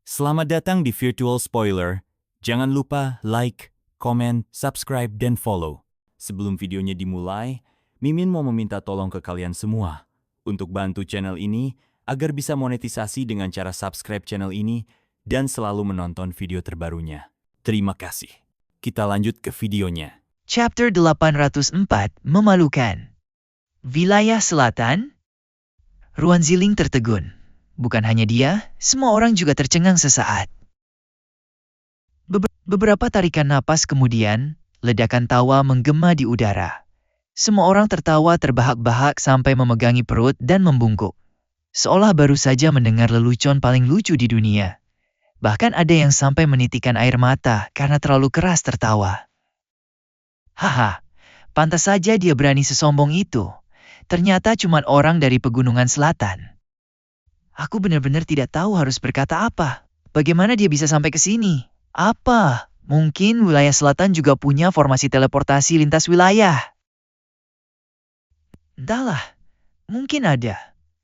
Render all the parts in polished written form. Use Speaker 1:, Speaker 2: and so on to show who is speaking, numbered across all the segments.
Speaker 1: Selamat datang di Virtual Spoiler. Jangan lupa like, komen, subscribe, dan follow. Sebelum videonya dimulai, Mimin mau meminta tolong ke kalian semua untuk bantu channel ini agar bisa monetisasi dengan cara subscribe channel ini dan selalu menonton video terbarunya. Terima kasih. Kita lanjut ke videonya.
Speaker 2: Chapter 804 Memalukan. Wilayah Selatan. Ruan Ziling tertegun. Bukan hanya dia, semua orang juga tercengang sesaat. Beberapa tarikan napas kemudian, ledakan tawa menggema di udara. Semua orang tertawa terbahak-bahak sampai memegangi perut dan membungkuk. Seolah baru saja mendengar lelucon paling lucu di dunia. Bahkan ada yang sampai menitikan air mata karena terlalu keras tertawa. Haha, pantas saja dia berani sesombong itu. Ternyata cuma orang dari pegunungan selatan. Aku benar-benar tidak tahu harus berkata apa. Bagaimana dia bisa sampai ke sini? Apa? Mungkin wilayah selatan juga punya formasi teleportasi lintas wilayah. Entahlah, mungkin ada.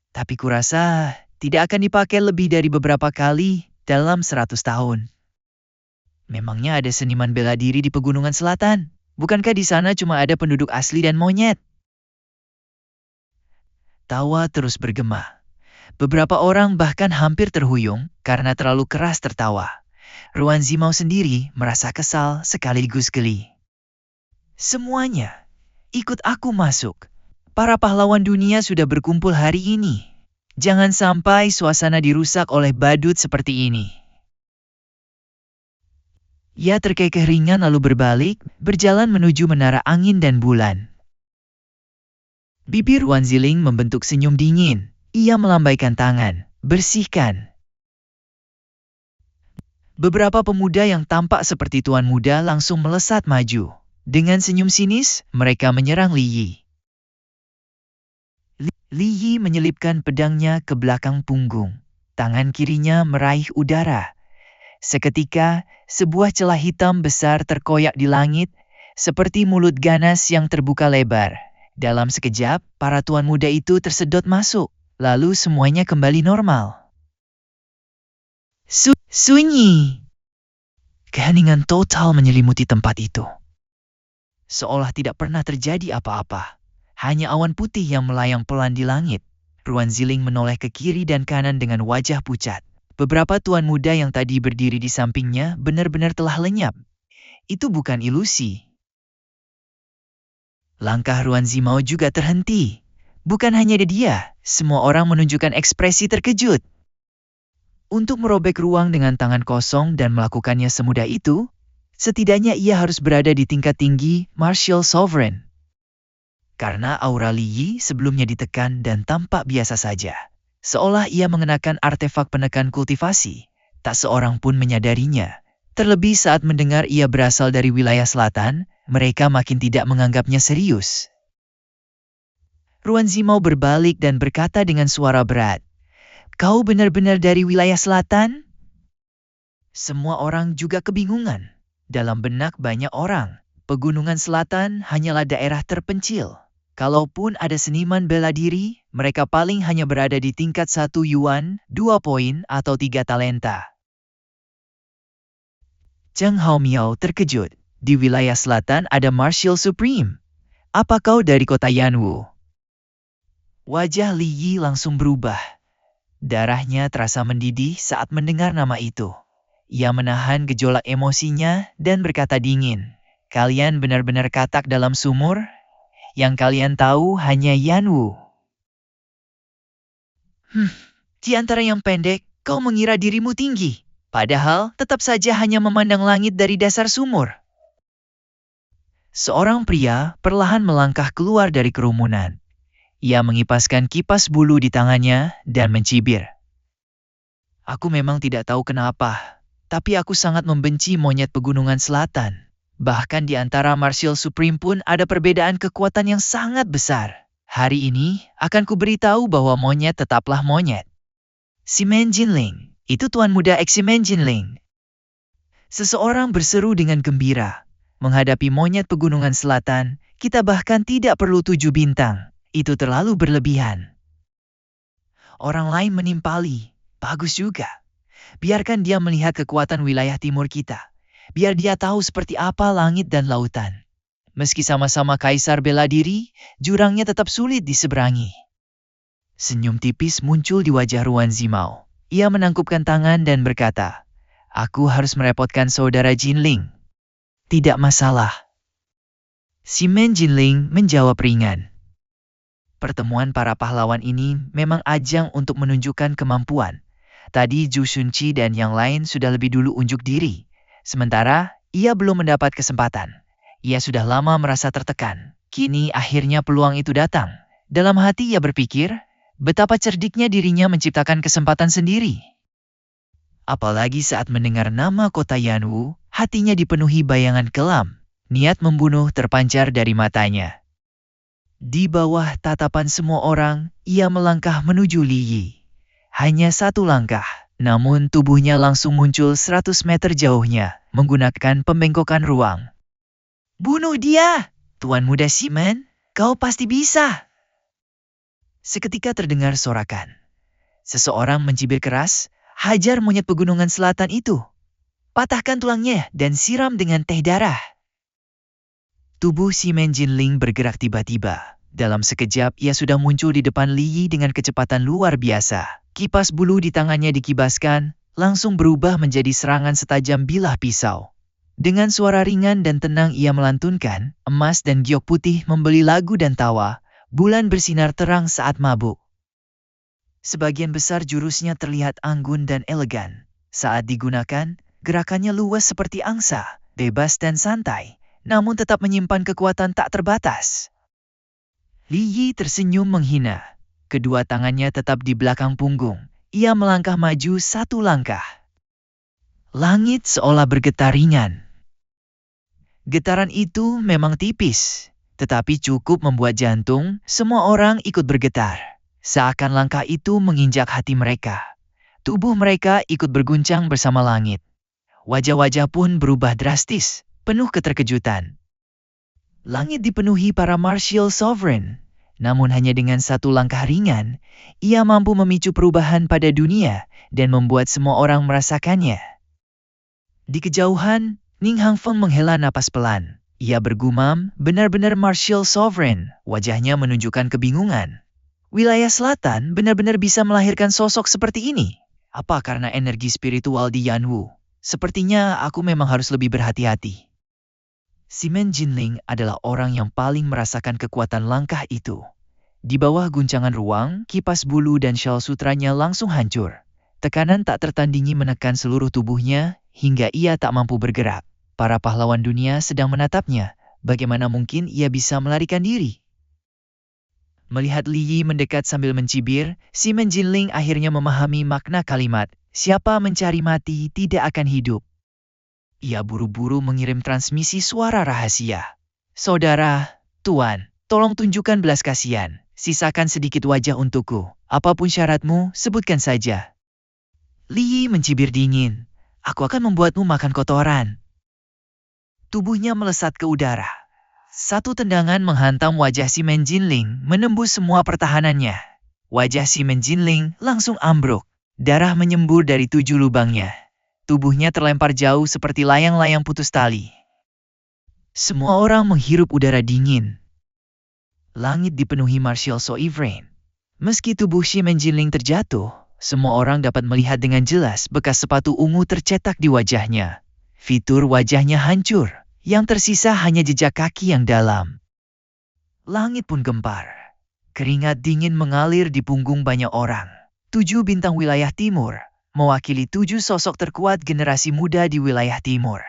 Speaker 2: Tapi kurasa tidak akan dipakai lebih dari beberapa kali dalam 100 tahun. Memangnya ada seniman bela diri di pegunungan selatan? Bukankah di sana cuma ada penduduk asli dan monyet? Tawa terus bergema. Beberapa orang bahkan hampir terhuyung karena terlalu keras tertawa. Ruan Zimao sendiri merasa kesal sekaligus geli. Semuanya, ikut aku masuk. Para pahlawan dunia sudah berkumpul hari ini. Jangan sampai suasana dirusak oleh badut seperti ini. Ia terkekeh ringan lalu berbalik, berjalan menuju menara angin dan bulan. Bibir Ruan Ziling membentuk senyum dingin. Ia melambaikan tangan, bersihkan. Beberapa pemuda yang tampak seperti tuan muda langsung melesat maju. Dengan senyum sinis, mereka menyerang Li Yi. Li Yi menyelipkan pedangnya ke belakang punggung. Tangan kirinya meraih udara. Seketika, sebuah celah hitam besar terkoyak di langit, seperti mulut ganas yang terbuka lebar. Dalam sekejap, para tuan muda itu tersedot masuk. Lalu semuanya kembali normal. Sunyi. Keheningan total menyelimuti tempat itu. Seolah tidak pernah terjadi apa-apa. Hanya awan putih yang melayang pelan di langit. Ruan Ziling menoleh ke kiri dan kanan dengan wajah pucat. Beberapa tuan muda yang tadi berdiri di sampingnya benar-benar telah lenyap. Itu bukan ilusi. Langkah Ruan Zimao juga terhenti. Bukan hanya dia, semua orang menunjukkan ekspresi terkejut. Untuk merobek ruang dengan tangan kosong dan melakukannya semudah itu, setidaknya ia harus berada di tingkat tinggi Martial Sovereign. Karena aura Li Yi sebelumnya ditekan dan tampak biasa saja. Seolah ia mengenakan artefak penekan kultivasi, tak seorang pun menyadarinya. Terlebih saat mendengar ia berasal dari wilayah selatan, mereka makin tidak menganggapnya serius. Ruan Zimao berbalik dan berkata dengan suara berat, "Kau benar-benar dari wilayah selatan?" Semua orang juga kebingungan. Dalam benak banyak orang, pegunungan selatan hanyalah daerah terpencil. Kalaupun ada seniman bela diri, mereka paling hanya berada di tingkat 1 yuan, 2 poin, atau 3 talenta. Zheng Haomiao terkejut. Di wilayah selatan ada Martial Supreme. Apa kau dari kota Yanwu? Wajah Li Yi langsung berubah. Darahnya terasa mendidih saat mendengar nama itu. Ia menahan gejolak emosinya dan berkata dingin, "Kalian benar-benar katak dalam sumur? Yang kalian tahu hanya Yanwu." Di antara yang pendek, kau mengira dirimu tinggi. Padahal tetap saja hanya memandang langit dari dasar sumur. Seorang pria perlahan melangkah keluar dari kerumunan. Ia mengipaskan kipas bulu di tangannya dan mencibir. "Aku memang tidak tahu kenapa, tapi aku sangat membenci monyet pegunungan selatan. Bahkan di antara Martial Supreme pun ada perbedaan kekuatan yang sangat besar. Hari ini akan kuberitahu bahwa monyet tetaplah monyet." "Ximen Jinling, itu tuan muda Ximen Jinling." Seseorang berseru dengan gembira. "Menghadapi monyet pegunungan selatan, kita bahkan tidak perlu 7 bintang. Itu terlalu berlebihan." Orang lain menimpali. "Bagus juga. Biarkan dia melihat kekuatan wilayah timur kita. Biar dia tahu seperti apa langit dan lautan. Meski sama-sama kaisar bela diri, jurangnya tetap sulit diseberangi. Senyum tipis muncul di wajah Ruan Zimao. Ia menangkupkan tangan dan berkata, "Aku harus merepotkan saudara Jinling." "Tidak masalah." Simen Jinling menjawab ringan. Pertemuan para pahlawan ini memang ajang untuk menunjukkan kemampuan. Tadi Zhu Shunqi dan yang lain sudah lebih dulu unjuk diri. Sementara, ia belum mendapat kesempatan. Ia sudah lama merasa tertekan. Kini akhirnya peluang itu datang. Dalam hati ia berpikir, betapa cerdiknya dirinya menciptakan kesempatan sendiri. Apalagi saat mendengar nama kota Yanwu, hatinya dipenuhi bayangan kelam. Niat membunuh terpancar dari matanya. Di bawah tatapan semua orang, ia melangkah menuju Li Yi. Hanya satu langkah, namun tubuhnya langsung muncul 100 meter jauhnya, menggunakan pembengkokan ruang. "Bunuh dia! Tuan Muda Simen, kau pasti bisa!" Seketika terdengar sorakan. Seseorang mencibir keras, "Hajar monyet pegunungan selatan itu! Patahkan tulangnya dan siram dengan teh darah!" Tubuh Simen Jinling bergerak tiba-tiba. Dalam sekejap ia sudah muncul di depan Li Yi dengan kecepatan luar biasa. Kipas bulu di tangannya dikibaskan, langsung berubah menjadi serangan setajam bilah pisau. Dengan suara ringan dan tenang ia melantunkan, emas dan giok putih membeli lagu dan tawa, bulan bersinar terang saat mabuk. Sebagian besar jurusnya terlihat anggun dan elegan. Saat digunakan, gerakannya luas seperti angsa, bebas dan santai. Namun tetap menyimpan kekuatan tak terbatas. Li Yi tersenyum menghina. Kedua tangannya tetap di belakang punggung. Ia melangkah maju satu langkah. Langit seolah bergetar ringan. Getaran itu memang tipis, tetapi cukup membuat jantung semua orang ikut bergetar. Seakan langkah itu menginjak hati mereka. Tubuh mereka ikut berguncang bersama langit. Wajah-wajah pun berubah drastis. Penuh keterkejutan. Langit dipenuhi para martial sovereign. Namun hanya dengan satu langkah ringan, ia mampu memicu perubahan pada dunia dan membuat semua orang merasakannya. Di kejauhan, Ning Hangfeng menghela napas pelan. Ia bergumam, benar-benar martial sovereign. Wajahnya menunjukkan kebingungan. Wilayah selatan benar-benar bisa melahirkan sosok seperti ini. Apa karena energi spiritual di Yanwu? Sepertinya aku memang harus lebih berhati-hati. Simen Jinling adalah orang yang paling merasakan kekuatan langkah itu. Di bawah guncangan ruang, kipas bulu dan syal sutranya langsung hancur. Tekanan tak tertandingi menekan seluruh tubuhnya hingga ia tak mampu bergerak. Para pahlawan dunia sedang menatapnya. Bagaimana mungkin ia bisa melarikan diri? Melihat Li Yi mendekat sambil mencibir, Simen Jinling akhirnya memahami makna kalimat, "Siapa mencari mati tidak akan hidup." Ia buru-buru mengirim transmisi suara rahasia. "Saudara, Tuan, tolong tunjukkan belas kasihan. Sisakan sedikit wajah untukku. Apapun syaratmu, sebutkan saja." Li Yi mencibir dingin. "Aku akan membuatmu makan kotoran." Tubuhnya melesat ke udara. Satu tendangan menghantam wajah Simen Jinling, menembus semua pertahanannya. Wajah Simen Jinling langsung ambruk. Darah menyembur dari 7 lubangnya. Tubuhnya terlempar jauh seperti layang-layang putus tali. Semua orang menghirup udara dingin. Langit dipenuhi martial sovereign. Meski tubuh Simen Jinling terjatuh, semua orang dapat melihat dengan jelas bekas sepatu ungu tercetak di wajahnya. Fitur wajahnya hancur, yang tersisa hanya jejak kaki yang dalam. Langit pun gempar. Keringat dingin mengalir di punggung banyak orang. 7 bintang wilayah timur, mewakili 7 sosok terkuat generasi muda di wilayah timur.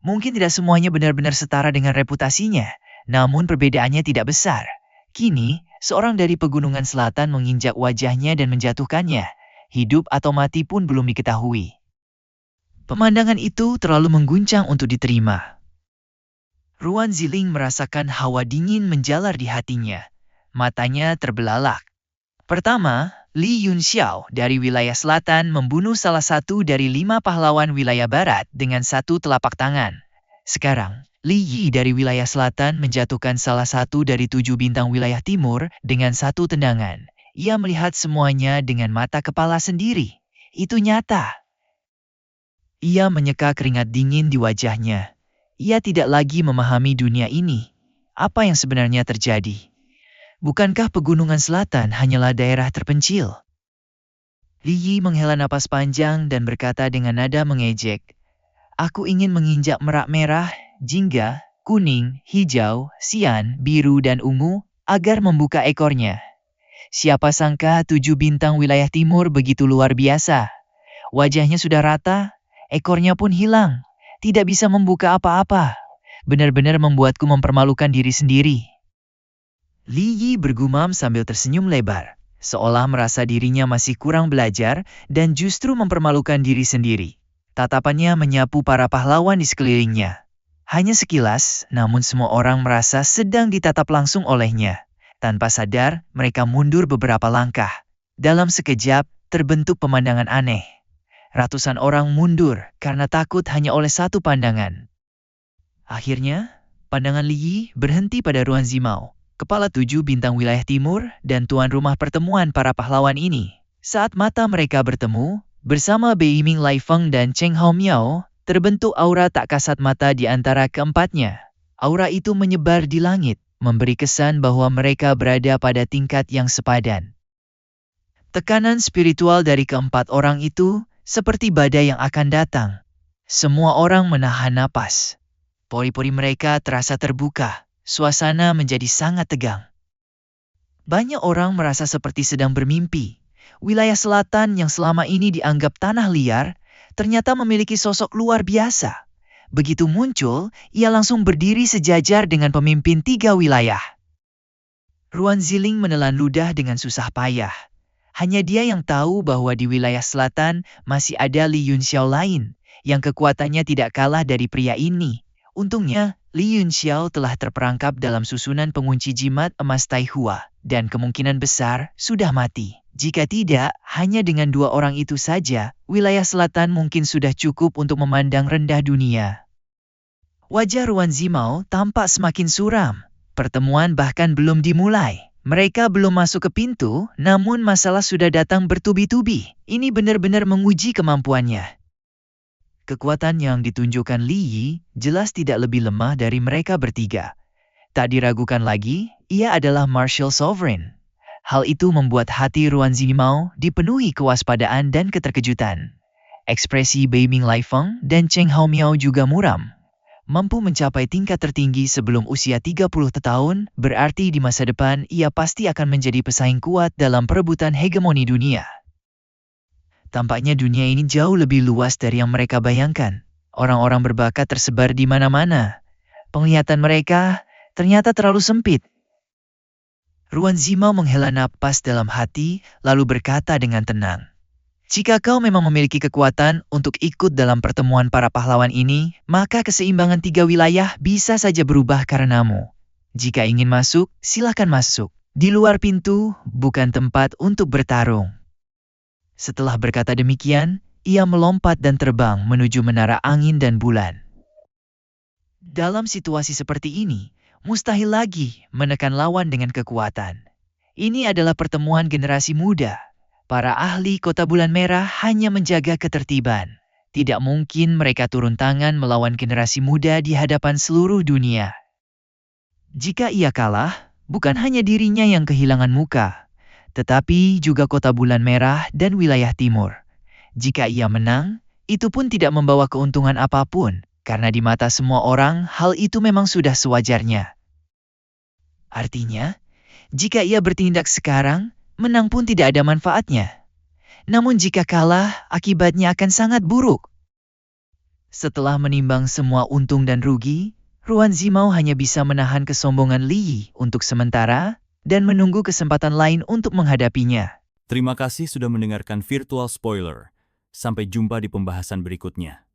Speaker 2: Mungkin tidak semuanya benar-benar setara dengan reputasinya, namun perbedaannya tidak besar. Kini, seorang dari pegunungan selatan menginjak wajahnya dan menjatuhkannya. Hidup atau mati pun belum diketahui. Pemandangan itu terlalu mengguncang untuk diterima. Ruan Ziling merasakan hawa dingin menjalar di hatinya. Matanya terbelalak. Pertama, Li Yunxiao dari wilayah selatan membunuh salah satu dari 5 pahlawan wilayah barat dengan satu telapak tangan. Sekarang, Li Yi dari wilayah selatan menjatuhkan salah satu dari 7 bintang wilayah timur dengan satu tendangan. Ia melihat semuanya dengan mata kepala sendiri. Itu nyata. Ia menyeka keringat dingin di wajahnya. Ia tidak lagi memahami dunia ini. Apa yang sebenarnya terjadi? Bukankah pegunungan selatan hanyalah daerah terpencil? Li Yi menghela napas panjang dan berkata dengan nada mengejek, "Aku ingin menginjak merak merah, jingga, kuning, hijau, sian, biru dan ungu agar membuka ekornya." Siapa sangka 7 bintang wilayah timur begitu luar biasa. Wajahnya sudah rata, ekornya pun hilang. Tidak bisa membuka apa-apa. Benar-benar membuatku mempermalukan diri sendiri. Li Yi bergumam sambil tersenyum lebar, seolah merasa dirinya masih kurang belajar dan justru mempermalukan diri sendiri. Tatapannya menyapu para pahlawan di sekelilingnya. Hanya sekilas, namun semua orang merasa sedang ditatap langsung olehnya. Tanpa sadar, mereka mundur beberapa langkah. Dalam sekejap, terbentuk pemandangan aneh. Ratusan orang mundur karena takut hanya oleh satu pandangan. Akhirnya, pandangan Li Yi berhenti pada Ruan Zimao, kepala 7 bintang wilayah timur dan tuan rumah pertemuan para pahlawan ini. Saat mata mereka bertemu, bersama Bei Ming Lai Feng dan Cheng Hao Miao, terbentuk aura tak kasat mata di antara keempatnya. Aura itu menyebar di langit, memberi kesan bahwa mereka berada pada tingkat yang sepadan. Tekanan spiritual dari keempat orang itu seperti badai yang akan datang. Semua orang menahan napas. Pori-pori mereka terasa terbuka. Suasana menjadi sangat tegang. Banyak orang merasa seperti sedang bermimpi. Wilayah selatan yang selama ini dianggap tanah liar, ternyata memiliki sosok luar biasa. Begitu muncul, ia langsung berdiri sejajar dengan pemimpin 3 wilayah. Ruan Ziling menelan ludah dengan susah payah. Hanya dia yang tahu bahwa di wilayah selatan masih ada Li Yunxiao lain, yang kekuatannya tidak kalah dari pria ini. Untungnya, Li Yunxiao telah terperangkap dalam susunan pengunci jimat emas Taihua, dan kemungkinan besar sudah mati. Jika tidak, hanya dengan 2 orang itu saja, wilayah selatan mungkin sudah cukup untuk memandang rendah dunia. Wajah Ruan Zimao tampak semakin suram. Pertemuan bahkan belum dimulai. Mereka belum masuk ke pintu, namun masalah sudah datang bertubi-tubi. Ini benar-benar menguji kemampuannya. Kekuatan yang ditunjukkan Li Yi jelas tidak lebih lemah dari mereka bertiga. Tak diragukan lagi, ia adalah Martial Sovereign. Hal itu membuat hati Ruan Zimao dipenuhi kewaspadaan dan keterkejutan. Ekspresi Bei Ming Lai Feng dan Cheng Hao Miao juga muram. Mampu mencapai tingkat tertinggi sebelum usia 30 tahun, berarti di masa depan ia pasti akan menjadi pesaing kuat dalam perebutan hegemoni dunia. Tampaknya dunia ini jauh lebih luas dari yang mereka bayangkan. Orang-orang berbakat tersebar di mana-mana. Penglihatan mereka ternyata terlalu sempit. Ruan Zimao menghela napas dalam hati, lalu berkata dengan tenang, "Jika kau memang memiliki kekuatan untuk ikut dalam pertemuan para pahlawan ini, maka keseimbangan 3 wilayah bisa saja berubah karenamu. Jika ingin masuk, silakan masuk. Di luar pintu, bukan tempat untuk bertarung." Setelah berkata demikian, ia melompat dan terbang menuju menara angin dan bulan. Dalam situasi seperti ini, mustahil lagi menekan lawan dengan kekuatan. Ini adalah pertemuan generasi muda. Para ahli Kota Bulan Merah hanya menjaga ketertiban. Tidak mungkin mereka turun tangan melawan generasi muda di hadapan seluruh dunia. Jika ia kalah, bukan hanya dirinya yang kehilangan muka, tetapi juga Kota Bulan Merah dan wilayah timur. Jika ia menang, itu pun tidak membawa keuntungan apapun, karena di mata semua orang hal itu memang sudah sewajarnya. Artinya, jika ia bertindak sekarang, menang pun tidak ada manfaatnya. Namun jika kalah, akibatnya akan sangat buruk. Setelah menimbang semua untung dan rugi, Ruan Zimao hanya bisa menahan kesombongan Li Yi untuk sementara dan menunggu kesempatan lain untuk menghadapinya.
Speaker 1: Terima kasih sudah mendengarkan Virtual Spoiler. Sampai jumpa di pembahasan berikutnya.